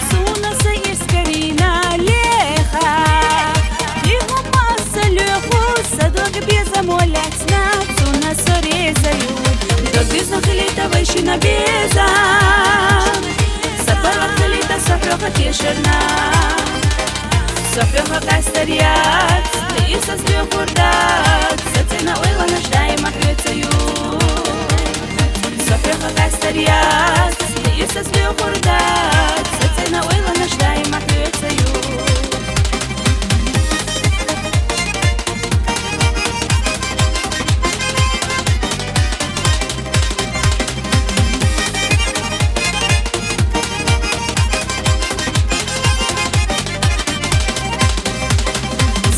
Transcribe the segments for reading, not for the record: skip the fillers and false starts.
Suna se iskarina leha Lihu masa ljuhu Sa dog bjeza molacna Suna soreza ju Dog bizno khilita vajshina bjeza Sa parvat khilita sahroha tjeshërna Sahroha kastarjat Dhe isas ljuhurdat Sa cena ujla në shdaj ma hyëtë ju Sahroha kastarjat Isas ljuhurdat Sa cena ujla në shdaj ma hyëtë ju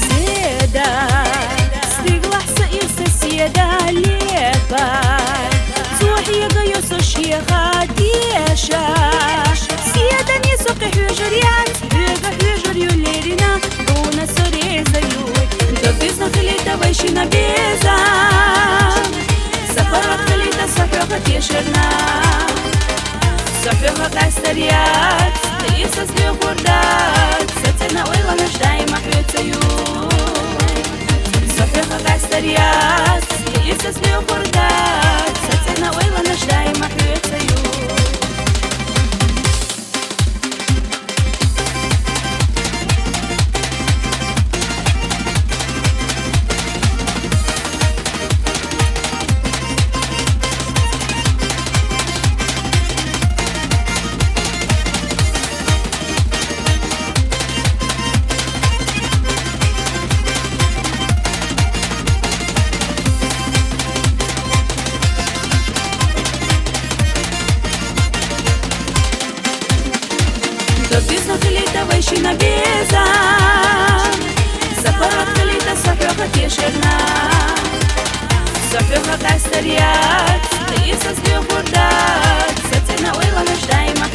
Sjeda Stigla sa irse sjeda lijepar Zuhjega jo së shjeha djesha Sjeda një soke hyëgjërjat Hyëga hyëgjër ju lerina Una soreza ju Do bizna khilita vajshina beza Sa parvat khilita sahroha tjeshërna Sahroha kastarjat Dhe isas ljuhurdat Sa cena ujla në shdaj ma hyëtë ju Sahroha kastarjat Dhe isas ljuhurdat Sa cena ujla në shdaj ma hyëtë ju Do bizno khilita vajshina bjeza Sa parvat khilita sahroha tjeshërna Sahroha kastarjat Dhe isas ljuhurdat Sa cena ujla në shdaj ma